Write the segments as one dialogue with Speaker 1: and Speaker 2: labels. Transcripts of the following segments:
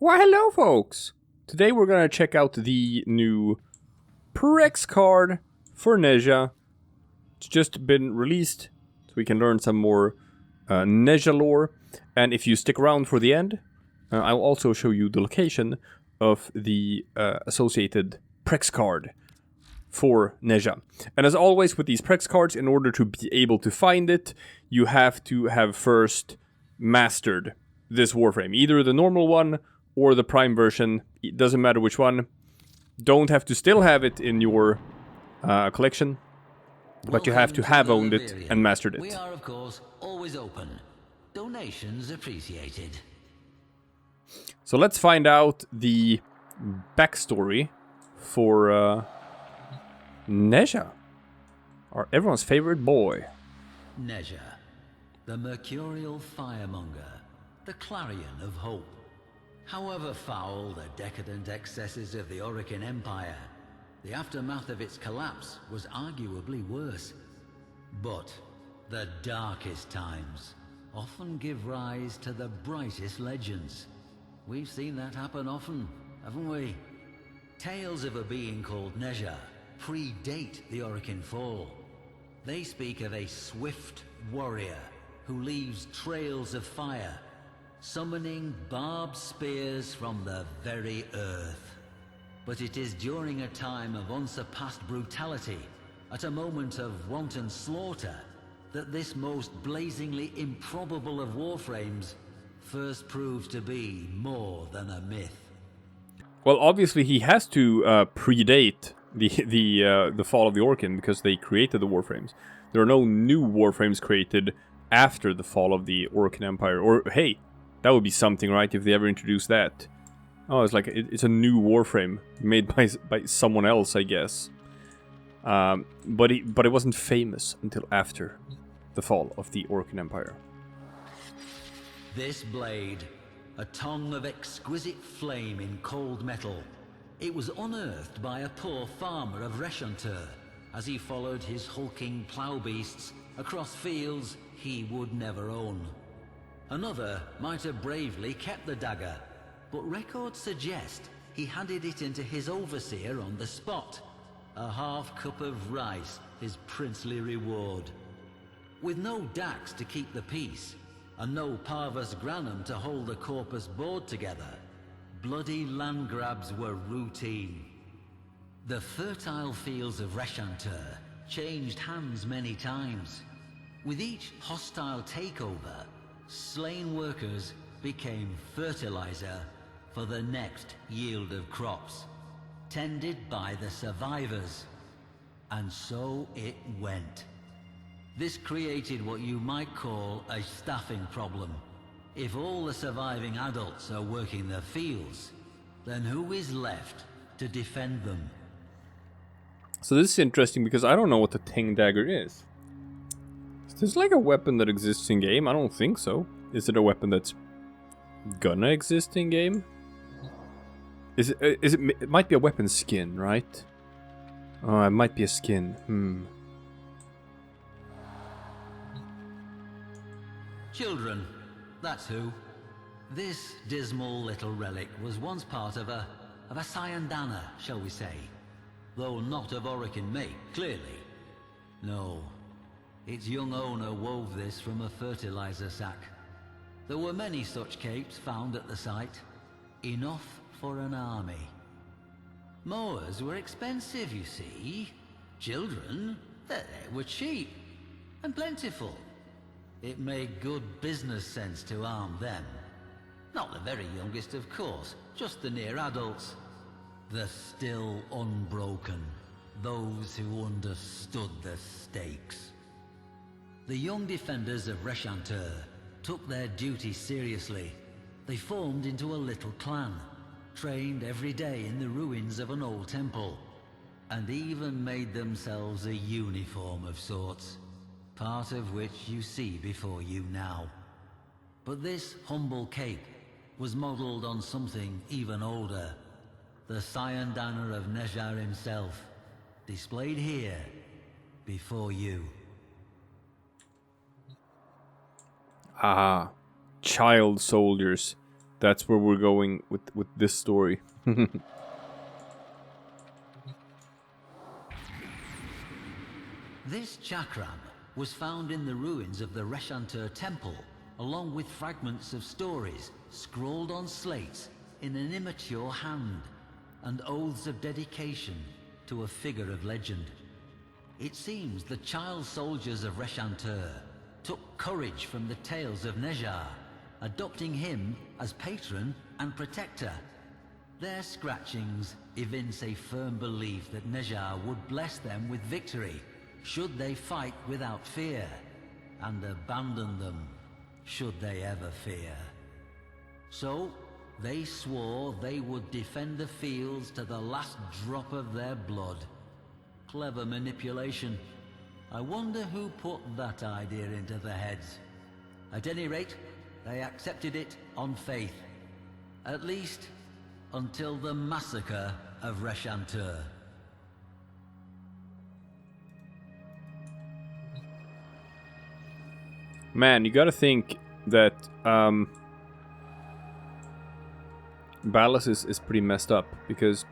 Speaker 1: Why, hello, folks! Today we're gonna check out the new Prex card for Nezha. It's just been released, so we can learn some more Nezha lore. And if you stick around for the end, I'll also show you the location of the associated Prex card for Nezha. And as always with these Prex cards, in order to be able to find it, you have to have first mastered this Warframe. Either the normal one or the Prime version. It doesn't matter which one. Don't have to still have it in your collection, but you have to have owned it and mastered it.
Speaker 2: We are, of course, always open. Donations appreciated.
Speaker 1: So let's find out the backstory for Nezha, everyone's favorite boy.
Speaker 2: Nezha, the mercurial firemonger, the clarion of hope. However foul the decadent excesses of the Orokin Empire, the aftermath of its collapse was arguably worse. But the darkest times often give rise to the brightest legends. We've seen that happen often, haven't we? Tales of a being called Nezha predate the Orokin fall. They speak of a swift warrior who leaves trails of fire, summoning barbed spears from the very earth. But it is during a time of unsurpassed brutality, at a moment of wanton slaughter, that this most blazingly improbable of Warframes first proves to be more than a myth.
Speaker 1: Well, obviously he has to predate the fall of the Orokin, because they created the Warframes. There are no new Warframes created after the fall of the Orokin Empire. Or, hey, that would be something, right, if they ever introduced that. Oh, it's like, it's a new Warframe made by someone else, I guess. But it wasn't famous until after the fall of the Orokin Empire.
Speaker 2: This blade, a tongue of exquisite flame in cold metal, it was unearthed by a poor farmer of Reshantur as he followed his hulking plough beasts across fields he would never own. Another might have bravely kept the dagger, but records suggest he handed it into his overseer on the spot, a half cup of rice his princely reward. With no dax to keep the peace, and no parvus granum to hold the corpus board together, bloody land grabs were routine. The fertile fields of Reshantur changed hands many times. With each hostile takeover, slain workers became fertilizer for the next yield of crops, tended by the survivors. And so it went. This created what you might call a staffing problem. If all the surviving adults are working the fields, then who is left to defend them?
Speaker 1: So this is interesting because I don't know what the Ting Dagger is. Is this like a weapon that exists in game? I don't think so. Is it a weapon that's gonna exist in game? It might be a weapon skin, right? Oh, it might be a skin.
Speaker 2: Children, that's who. This dismal little relic was once part of a Sayandana, shall we say. Though not of Orokin make, clearly. No, its young owner wove this from a fertilizer sack. There were many such capes found at the site, enough for an army. Mowers were expensive, you see. Children, they were cheap and plentiful. It made good business sense to arm them. Not the very youngest, of course, just the near adults. The still unbroken, those who understood the stakes. The young defenders of Reshantur took their duty seriously. They formed into a little clan, trained every day in the ruins of an old temple, and even made themselves a uniform of sorts, part of which you see before you now. But this humble cape was modelled on something even older, the Sayandana of Nezha himself, displayed here before you.
Speaker 1: Ah, child soldiers that's where we're going with this story.
Speaker 2: This chakram was found in the ruins of the Reshantur temple, along with fragments of stories scrawled on slates in an immature hand, and oaths of dedication to a figure of legend. It seems the child soldiers of Reshantur took courage from the tales of Nezha, adopting him as patron and protector. Their scratchings evince a firm belief that Nezha would bless them with victory should they fight without fear, and abandon them should they ever fear. So, they swore they would defend the fields to the last drop of their blood. Clever manipulation. I wonder who put that idea into their heads. At any rate, they accepted it on faith. At least, until the massacre of Reshantur.
Speaker 1: Man, you gotta think that Ballas is pretty messed up because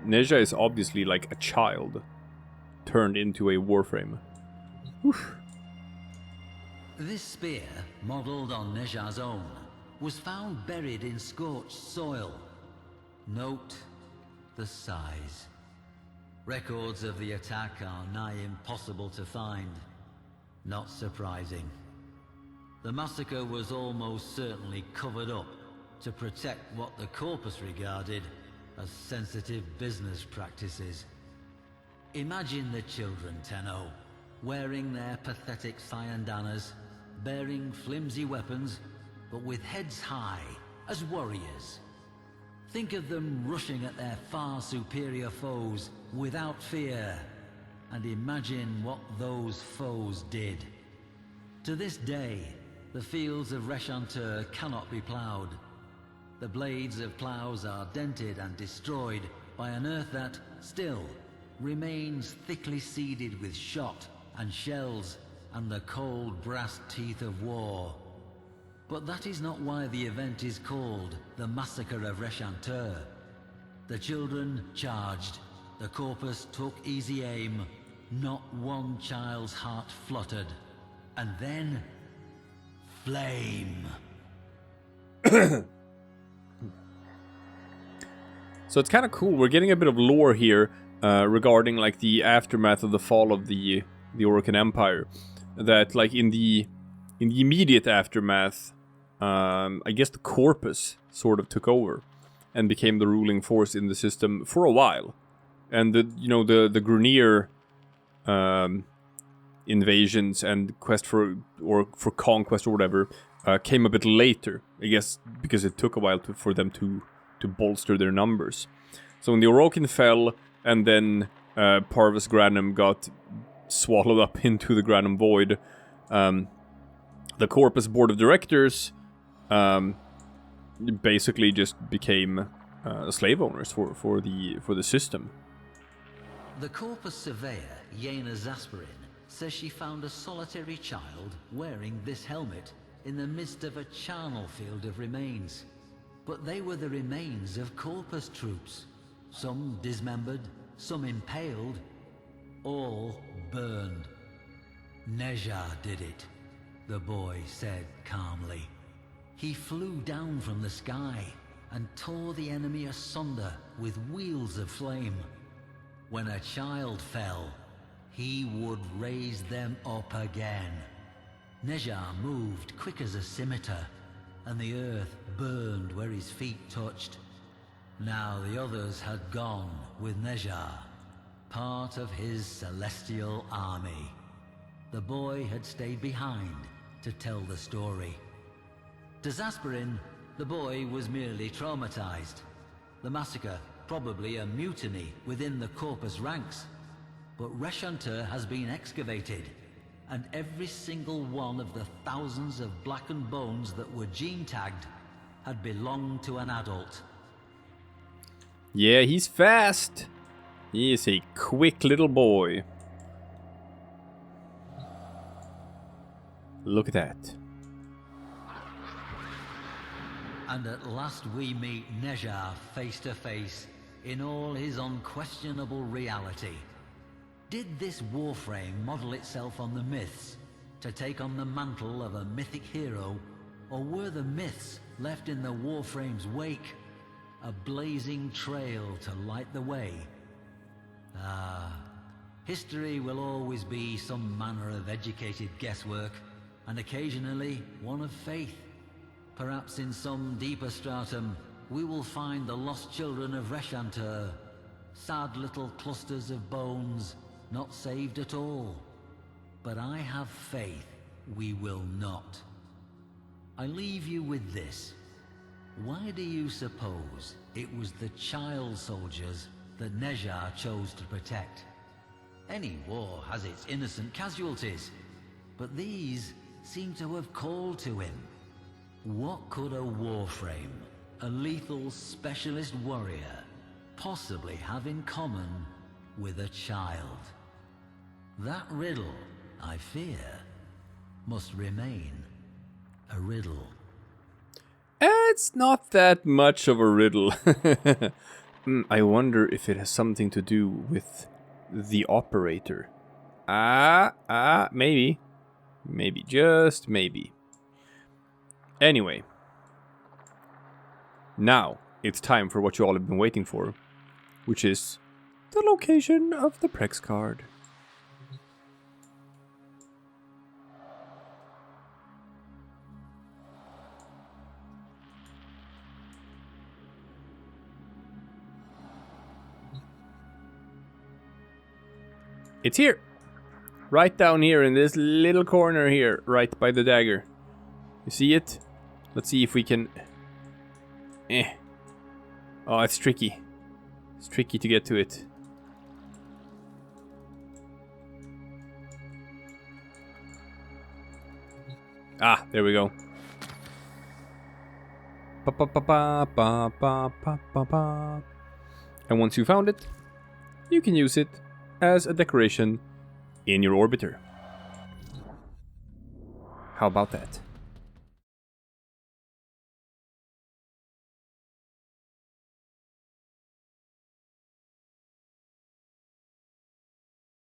Speaker 1: Nezha is obviously like a child turned into a Warframe. Oof.
Speaker 2: This spear, modelled on Nezha's own, was found buried in scorched soil. Note the size. Records of the attack are nigh impossible to find. Not surprising. The massacre was almost certainly covered up to protect what the Corpus regarded as sensitive business practices. Imagine the children, Tenno, wearing their pathetic cyandanas, bearing flimsy weapons, but with heads high, as warriors. Think of them rushing at their far superior foes without fear, and imagine what those foes did. To this day, the fields of Reshantur cannot be ploughed. The blades of ploughs are dented and destroyed by an earth that, still, remains thickly seeded with shot and shells and the cold brass teeth of war. But that is not why the event is called the Massacre of Reshantur. The children charged, the Corpus took easy aim, not one child's heart fluttered, and then... flame.
Speaker 1: So it's kind of cool. We're getting a bit of lore here regarding like the aftermath of the fall of the Orokin Empire. That like in the immediate aftermath, I guess the Corpus sort of took over and became the ruling force in the system for a while, and the Grunir invasions and quest for conquest or whatever came a bit later, I guess, because it took a while for them to bolster their numbers. So when the Orokin fell, and then Parvus Granum got swallowed up into the Granum Void, the Corpus board of directors basically just became slave owners for the system.
Speaker 2: The Corpus surveyor, Yena Zasperin, says she found a solitary child wearing this helmet in the midst of a charnel field of remains. But they were the remains of Corpus troops, some dismembered, some impaled, all burned. Nezha did it, the boy said calmly. He flew down from the sky and tore the enemy asunder with wheels of flame. When a child fell, he would raise them up again. Nezha moved quick as a scimitar, and the earth burned where his feet touched. Now the others had gone with Nezha, part of his celestial army. The boy had stayed behind to tell the story. To Zasperin, the boy was merely traumatized. The massacre, probably a mutiny within the Corpus ranks. But Reshantur has been excavated, and every single one of the thousands of blackened bones that were gene-tagged had belonged to an adult.
Speaker 1: Yeah, he's fast. He is a quick little boy. Look at that.
Speaker 2: And at last we meet Nezha face to face in all his unquestionable reality. Did this Warframe model itself on the myths to take on the mantle of a mythic hero, or were the myths left in the Warframe's wake, a blazing trail to light the way? History will always be some manner of educated guesswork, and occasionally one of faith. Perhaps in some deeper stratum, we will find the lost children of Reshantur, sad little clusters of bones, not saved at all. But I have faith we will not. I leave you with this. Why do you suppose it was the child soldiers that Nezha chose to protect? Any war has its innocent casualties, but these seem to have called to him. What could a Warframe, a lethal specialist warrior, possibly have in common with a child? That riddle, I fear, must remain a riddle.
Speaker 1: It's not that much of a riddle. I wonder if it has something to do with the operator. Maybe. Maybe, just maybe. Anyway. Now, it's time for what you all have been waiting for, which is the location of the Prex card. It's here! Right down here in this little corner here, right by the dagger. You see it? Let's see if we can... Oh, it's tricky. It's tricky to get to it. Ah, there we go. And once you found it, you can use it as a decoration in your orbiter. How about that?